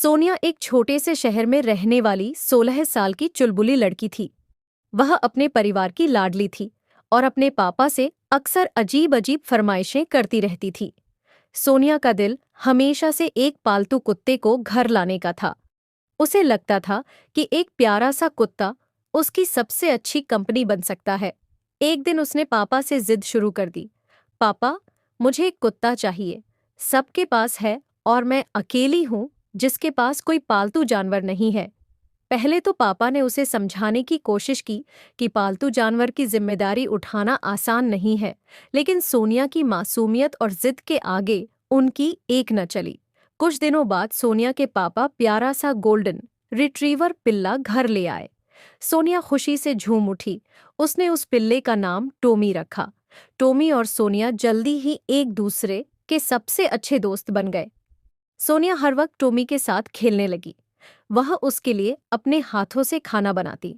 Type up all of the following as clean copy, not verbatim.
सोनिया एक छोटे से शहर में रहने वाली 16 साल की चुलबुली लड़की थी। वह अपने परिवार की लाडली थी और अपने पापा से अक्सर अजीब अजीब फरमाइशें करती रहती थी। सोनिया का दिल हमेशा से एक पालतू कुत्ते को घर लाने का था। उसे लगता था कि एक प्यारा सा कुत्ता उसकी सबसे अच्छी कंपनी बन सकता है। एक दिन उसने पापा से जिद शुरू कर दी। पापा, मुझे एक कुत्ता चाहिए। सबके पास है और मैं अकेली हूँ जिसके पास कोई पालतू जानवर नहीं है। पहले तो पापा ने उसे समझाने की कोशिश की कि पालतू जानवर की जिम्मेदारी उठाना आसान नहीं है, लेकिन सोनिया की मासूमियत और जिद के आगे उनकी एक न चली। कुछ दिनों बाद सोनिया के पापा प्यारा सा गोल्डन रिट्रीवर पिल्ला घर ले आए। सोनिया खुशी से झूम उठी। उसने उस पिल्ले का नाम टोमी रखा। टोमी और सोनिया जल्दी ही एक दूसरे के सबसे अच्छे दोस्त बन गए। सोनिया हर वक्त टोमी के साथ खेलने लगी। वह उसके लिए अपने हाथों से खाना बनाती,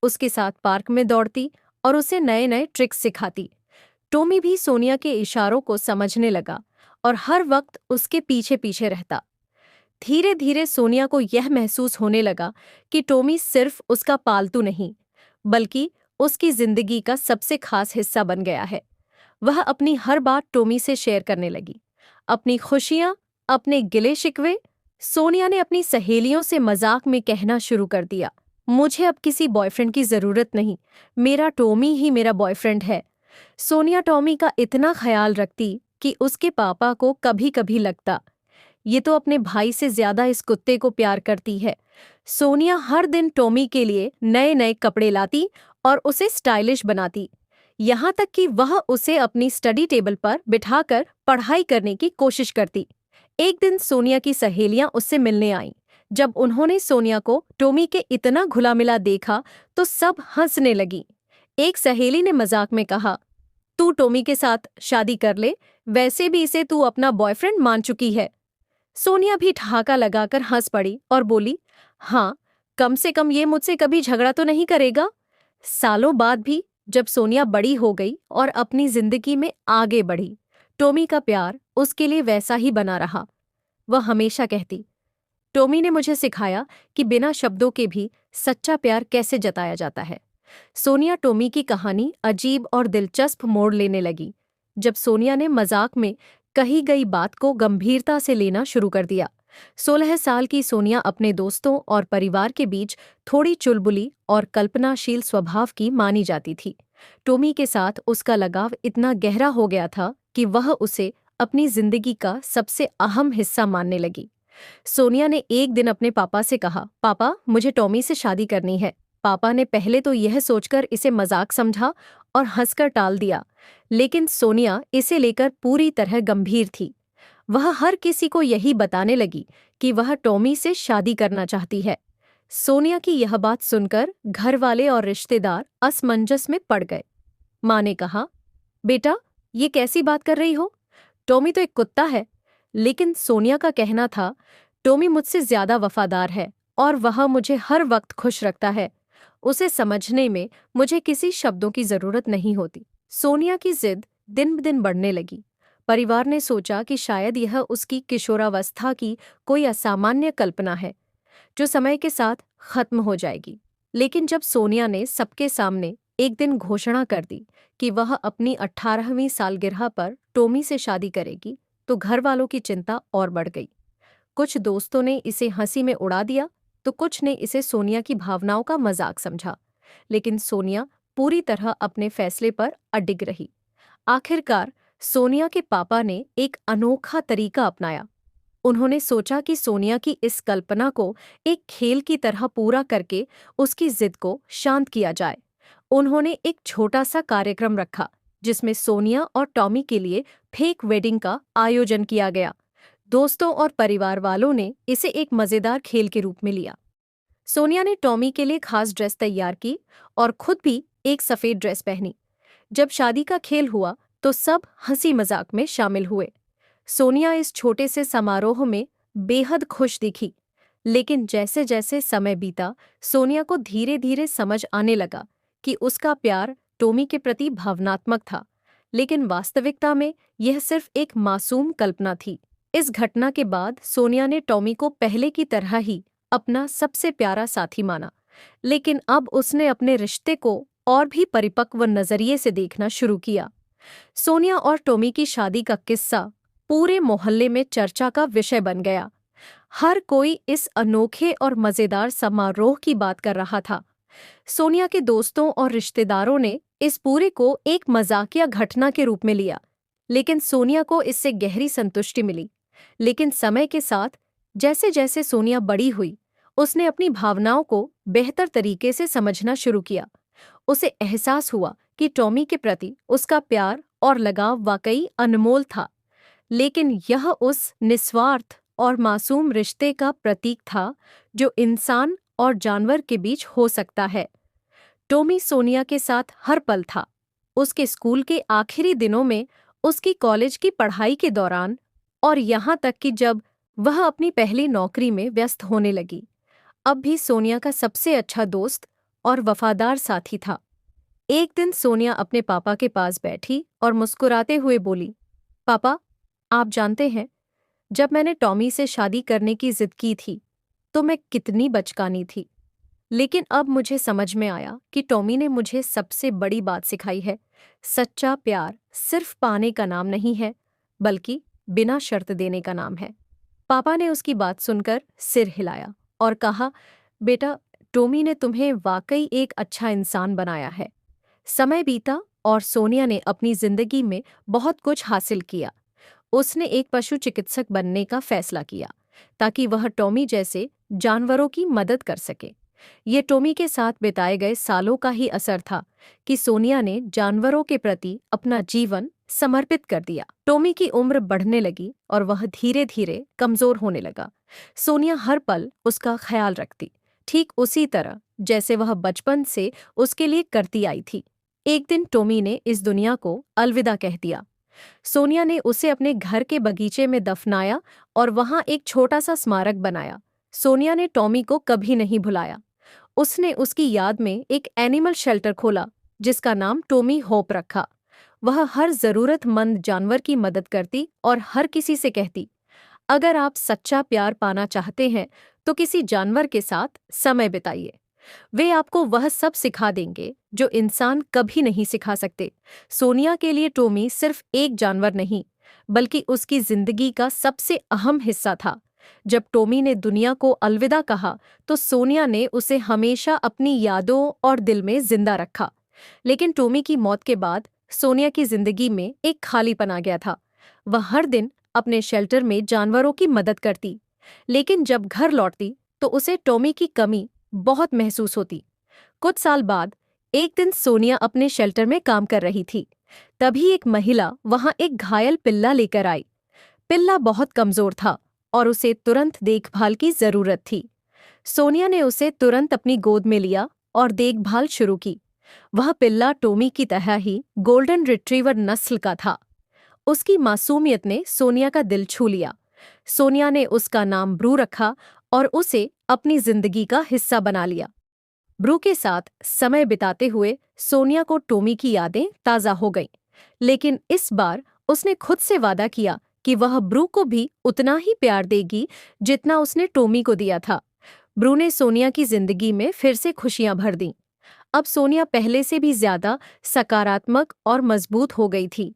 उसके साथ पार्क में दौड़ती और उसे नए नए ट्रिक्स सिखाती। टोमी भी सोनिया के इशारों को समझने लगा और हर वक्त उसके पीछे पीछे रहता। धीरे धीरे सोनिया को यह महसूस होने लगा कि टोमी सिर्फ उसका पालतू नहीं, बल्कि उसकी जिंदगी का सबसे खास हिस्सा बन गया है। वह अपनी हर बात टोमी से शेयर करने लगी, अपनी खुशियां, अपने गिले शिकवे। सोनिया ने अपनी सहेलियों से मजाक में कहना शुरू कर दिया, मुझे अब किसी बॉयफ्रेंड की जरूरत नहीं, मेरा टॉमी ही मेरा बॉयफ्रेंड है। सोनिया टॉमी का इतना ख्याल रखती कि उसके पापा को कभी कभी लगता, ये तो अपने भाई से ज्यादा इस कुत्ते को प्यार करती है। सोनिया हर दिन टॉमी के लिए नए नए कपड़े लाती और उसे स्टाइलिश बनाती, यहाँ तक कि वह उसे अपनी स्टडी टेबल पर बिठाकर पढ़ाई करने की कोशिश करती। एक दिन सोनिया की सहेलियां उससे मिलने आईं। जब उन्होंने सोनिया को टोमी के इतना घुला मिला देखा तो सब हंसने लगी। एक सहेली ने मजाक में कहा, तू टोमी के साथ शादी कर ले, वैसे भी इसे तू अपना बॉयफ्रेंड मान चुकी है। सोनिया भी ठहाका लगाकर हंस पड़ी और बोली, हाँ, कम से कम ये मुझसे कभी झगड़ा तो नहीं करेगा। सालों बाद भी जब सोनिया बड़ी हो गई और अपनी जिंदगी में आगे बढ़ी, टोमी का प्यार उसके लिए वैसा ही बना रहा। वह हमेशा कहती, टोमी ने मुझे सिखाया कि बिना शब्दों के भी सच्चा प्यार कैसे जताया जाता है। सोनिया टोमी की कहानी अजीब और दिलचस्प मोड़ लेने लगी जब सोनिया ने मजाक में कही गई बात को गंभीरता से लेना शुरू कर दिया। 16 साल की सोनिया अपने दोस्तों और परिवार के बीच थोड़ी चुलबुली और कल्पनाशील स्वभाव की मानी जाती थी। टोमी के साथ उसका लगाव इतना गहरा हो गया था कि वह उसे अपनी जिंदगी का सबसे अहम हिस्सा मानने लगी। सोनिया ने एक दिन अपने पापा से कहा, पापा, मुझे टॉमी से शादी करनी है। पापा ने पहले तो यह सोचकर इसे मजाक समझा और हंसकर टाल दिया, लेकिन सोनिया इसे लेकर पूरी तरह गंभीर थी। वह हर किसी को यही बताने लगी कि वह टॉमी से शादी करना चाहती है। सोनिया की यह बात सुनकर घर वाले और रिश्तेदार असमंजस में पड़ गए। माँ ने कहा, बेटा, ये कैसी बात कर रही हो? टॉमी तो एक कुत्ता है। लेकिन सोनिया का कहना था, टॉमी मुझसे ज्यादा वफादार है और वह मुझे हर वक्त खुश रखता है। उसे समझने में मुझे किसी शब्दों की जरूरत नहीं होती। सोनिया की जिद दिन ब दिन बढ़ने लगी। परिवार ने सोचा कि शायद यह उसकी किशोरावस्था की कोई असामान्य कल्पना है जो समय के साथ खत्म हो जाएगी। लेकिन जब सोनिया ने सबके सामने एक दिन घोषणा कर दी कि वह अपनी 18वीं सालगिरह पर टॉमी से शादी करेगी, तो घर वालों की चिंता और बढ़ गई। कुछ दोस्तों ने इसे हंसी में उड़ा दिया तो कुछ ने इसे सोनिया की भावनाओं का मजाक समझा, लेकिन सोनिया पूरी तरह अपने फैसले पर अडिग रही। आखिरकार सोनिया के पापा ने एक अनोखा तरीका अपनाया। उन्होंने सोचा कि सोनिया की इस कल्पना को एक खेल की तरह पूरा करके उसकी जिद को शांत किया जाए। उन्होंने एक छोटा सा कार्यक्रम रखा जिसमें सोनिया और टॉमी के लिए फेक वेडिंग का आयोजन किया गया। दोस्तों और परिवार वालों ने इसे एक मजेदार खेल के रूप में लिया। सोनिया ने टॉमी के लिए खास ड्रेस तैयार की और खुद भी एक सफेद ड्रेस पहनी। जब शादी का खेल हुआ तो सब हंसी मजाक में शामिल हुए। सोनिया इस छोटे से समारोह में बेहद खुश दिखी, लेकिन जैसे जैसे समय बीता, सोनिया को धीरे धीरे समझ आने लगा कि उसका प्यार टॉमी के प्रति भावनात्मक था, लेकिन वास्तविकता में यह सिर्फ एक मासूम कल्पना थी। इस घटना के बाद सोनिया ने टॉमी को पहले की तरह ही अपना सबसे प्यारा साथी माना, लेकिन अब उसने अपने रिश्ते को और भी परिपक्व नजरिए से देखना शुरू किया। सोनिया और टॉमी की शादी का किस्सा पूरे मोहल्ले में चर्चा का विषय बन गया। हर कोई इस अनोखे और मजेदार समारोह की बात कर रहा था। सोनिया के दोस्तों और रिश्तेदारों ने इस पूरे को एक मजाकिया घटना के रूप में लिया, लेकिन सोनिया को इससे गहरी संतुष्टि मिली। लेकिन समय के साथ जैसे जैसे सोनिया बड़ी हुई, उसने अपनी भावनाओं को बेहतर तरीके से समझना शुरू किया। उसे एहसास हुआ कि टॉमी के प्रति उसका प्यार और लगाव वाकई अनमोल था, लेकिन यह उस निस्वार्थ और मासूम रिश्ते का प्रतीक था जो इंसान और जानवर के बीच हो सकता है। टॉमी सोनिया के साथ हर पल था, उसके स्कूल के आखिरी दिनों में, उसकी कॉलेज की पढ़ाई के दौरान, और यहाँ तक कि जब वह अपनी पहली नौकरी में व्यस्त होने लगी। अब भी सोनिया का सबसे अच्छा दोस्त और वफादार साथी था। एक दिन सोनिया अपने पापा के पास बैठी और मुस्कुराते हुए बोली, पापा, आप जानते हैं, जब मैंने टॉमी से शादी करने की जिद की थी तो मैं कितनी बचकानी थी, लेकिन अब मुझे समझ में आया कि टॉमी ने मुझे सबसे बड़ी बात सिखाई है। सच्चा प्यार सिर्फ पाने का नाम नहीं है, बल्कि बिना शर्त देने का नाम है। पापा ने उसकी बात सुनकर सिर हिलाया और कहा, बेटा, टॉमी ने तुम्हें वाकई एक अच्छा इंसान बनाया है। समय बीता और सोनिया ने अपनी जिंदगी में बहुत कुछ हासिल किया। उसने एक पशु चिकित्सक बनने का फैसला किया ताकि वह टॉमी जैसे जानवरों की मदद कर सके। ये टॉमी के साथ बिताए गए सालों का ही असर था कि सोनिया ने जानवरों के प्रति अपना जीवन समर्पित कर दिया। टॉमी की उम्र बढ़ने लगी और वह धीरे धीरे कमजोर होने लगा। सोनिया हर पल उसका ख्याल रखती, ठीक उसी तरह जैसे वह बचपन से उसके लिए करती आई थी। एक दिन टॉमी ने इस दुनिया को अलविदा कह दिया। सोनिया ने उसे अपने घर के बगीचे में दफनाया और वहां एक छोटा सा स्मारक बनाया। सोनिया ने टॉमी को कभी नहीं भुलाया। उसने उसकी याद में एक एनिमल शेल्टर खोला जिसका नाम टॉमी होप रखा। वह हर जरूरतमंद जानवर की मदद करती और हर किसी से कहती, अगर आप सच्चा प्यार पाना चाहते हैं तो किसी जानवर के साथ समय बिताइए। वे आपको वह सब सिखा देंगे जो इंसान कभी नहीं सिखा सकते। सोनिया के लिए टॉमी सिर्फ एक जानवर नहीं, बल्कि उसकी जिंदगी का सबसे अहम हिस्सा था। जब टॉमी ने दुनिया को अलविदा कहा तो सोनिया ने उसे हमेशा अपनी यादों और दिल में जिंदा रखा। लेकिन टॉमी की मौत के बाद सोनिया की जिंदगी में एक खालीपन आ गया था। वह हर दिन अपने शेल्टर में जानवरों की मदद करती, लेकिन जब घर लौटती तो उसे टॉमी की कमी बहुत महसूस होती। कुछ साल बाद एक दिन सोनिया अपने शेल्टर में काम कर रही थी। तभी एक महिला वहां एक घायल पिल्ला लेकर आई। पिल्ला बहुत कमजोर था और उसे तुरंत देखभाल की जरूरत थी। सोनिया ने उसे तुरंत अपनी गोद में लिया और देखभाल शुरू की। वह पिल्ला टॉमी की तरह ही गोल्डन रिट्रीवर नस्ल का था। उसकी मासूमियत ने सोनिया का दिल छू लिया। सोनिया ने उसका नाम ब्रू रखा और उसे अपनी जिंदगी का हिस्सा बना लिया। ब्रू के साथ समय बिताते हुए सोनिया को टॉमी की यादें ताज़ा हो गईं, लेकिन इस बार उसने खुद से वादा किया कि वह ब्रू को भी उतना ही प्यार देगी जितना उसने टॉमी को दिया था। ब्रू ने सोनिया की जिंदगी में फिर से खुशियां भर दीं। अब सोनिया पहले से भी ज्यादा सकारात्मक और मजबूत हो गई थी।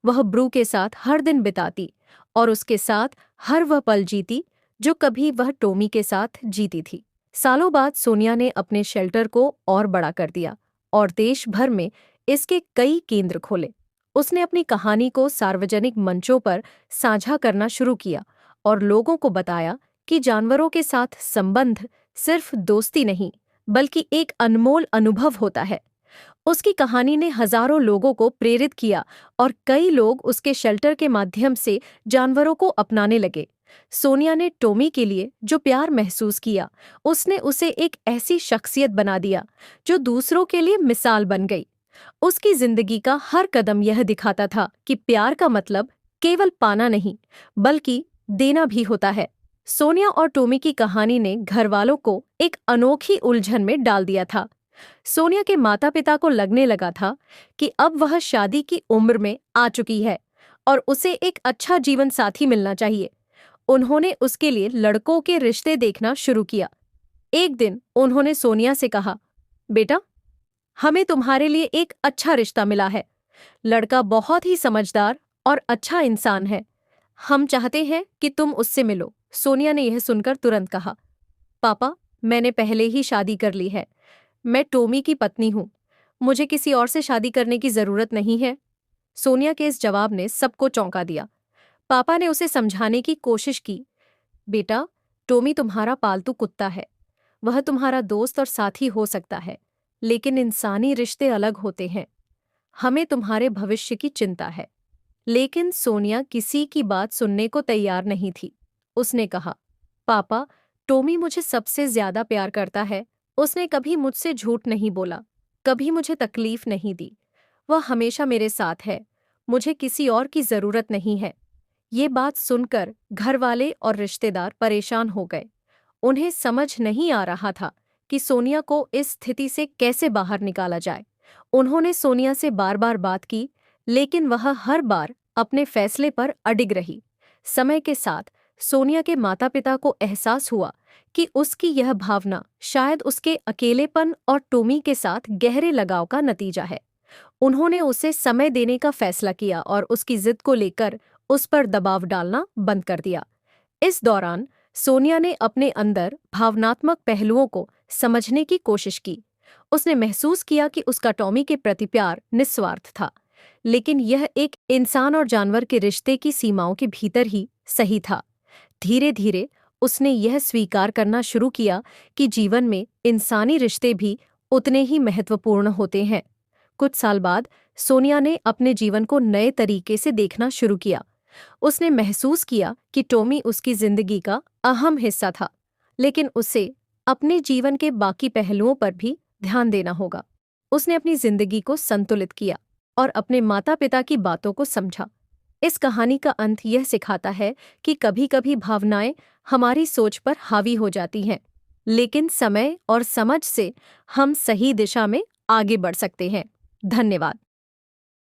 वह ब्रू के साथ हर दिन बिताती और उसके साथ हर वह पल जीती जो कभी वह टॉमी के साथ जीती थी। सालों बाद सोनिया ने अपने शेल्टर को और बड़ा कर दिया और देश भर में इसके कई केंद्र खोले। उसने अपनी कहानी को सार्वजनिक मंचों पर साझा करना शुरू किया और लोगों को बताया कि जानवरों के साथ संबंध सिर्फ दोस्ती नहीं, बल्कि एक अनमोल अनुभव होता है। उसकी कहानी ने हजारों लोगों को प्रेरित किया और कई लोग उसके शेल्टर के माध्यम से जानवरों को अपनाने लगे। सोनिया ने टॉमी के लिए जो प्यार महसूस किया, उसने उसे एक ऐसी शख्सियत बना दिया जो दूसरों के लिए मिसाल बन गई। उसकी जिंदगी का हर कदम यह दिखाता था कि प्यार का मतलब केवल पाना नहीं, बल्कि देना भी होता है। सोनिया और टॉमी की कहानी ने घरवालों को एक अनोखी उलझन में डाल दिया था। सोनिया के माता पिता को लगने लगा था कि अब वह शादी की उम्र में आ चुकी है और उसे एक अच्छा जीवन साथी मिलना चाहिए। उन्होंने उसके लिए लड़कों के रिश्ते देखना शुरू किया। एक दिन उन्होंने सोनिया से कहा, बेटा, हमें तुम्हारे लिए एक अच्छा रिश्ता मिला है। लड़का बहुत ही समझदार और अच्छा इंसान है। हम चाहते हैं कि तुम उससे मिलो। सोनिया ने यह सुनकर तुरंत कहा, पापा, मैंने पहले ही शादी कर ली है। मैं टोमी की पत्नी हूँ। मुझे किसी और से शादी करने की जरूरत नहीं है। सोनिया के इस जवाब ने सबको चौंका दिया। पापा ने उसे समझाने की कोशिश की, बेटा, टोमी तुम्हारा पालतू कुत्ता है। वह तुम्हारा दोस्त और साथी हो सकता है, लेकिन इंसानी रिश्ते अलग होते हैं। हमें तुम्हारे भविष्य की चिंता है। लेकिन सोनिया किसी की बात सुनने को तैयार नहीं थी। उसने कहा, पापा, टोमी मुझे सबसे ज्यादा प्यार करता है। उसने कभी मुझसे झूठ नहीं बोला, कभी मुझे तकलीफ नहीं दी। वह हमेशा मेरे साथ है। मुझे किसी और की जरूरत नहीं है। ये बात सुनकर घरवाले और रिश्तेदार परेशान हो गए। उन्हें समझ नहीं आ रहा था कि सोनिया को इस स्थिति से कैसे बाहर निकाला जाए। उन्होंने सोनिया से बार बार बात की, लेकिन वह हर बार अपने फैसले पर अडिग रही। समय के साथ सोनिया के माता-पिता को एहसास हुआ कि उसकी यह भावना शायद उसके अकेलेपन और टोमी के साथ गहरे लगाव का नतीजा है। उन्होंने उसे समय देने का फैसला किया और उसकी जिद को लेकर उस पर दबाव डालना बंद कर दिया। इस दौरान सोनिया ने अपने अंदर भावनात्मक पहलुओं को समझने की कोशिश की। उसने महसूस किया कि उसका टॉमी के प्रति प्यार निस्वार्थ था, लेकिन यह एक इंसान और जानवर के रिश्ते की सीमाओं के भीतर ही सही था। धीरे धीरे उसने यह स्वीकार करना शुरू किया कि जीवन में इंसानी रिश्ते भी उतने ही महत्वपूर्ण होते हैं। कुछ साल बाद सोनिया ने अपने जीवन को नए तरीके से देखना शुरू किया। उसने महसूस किया कि टॉमी उसकी जिंदगी का अहम हिस्सा था, लेकिन उसे अपने जीवन के बाकी पहलुओं पर भी ध्यान देना होगा। उसने अपनी जिंदगी को संतुलित किया और अपने माता-पिता की बातों को समझा। इस कहानी का अंत यह सिखाता है कि कभी-कभी भावनाएं हमारी सोच पर हावी हो जाती हैं, लेकिन समय और समझ से हम सही दिशा में आगे बढ़ सकते हैं। धन्यवाद।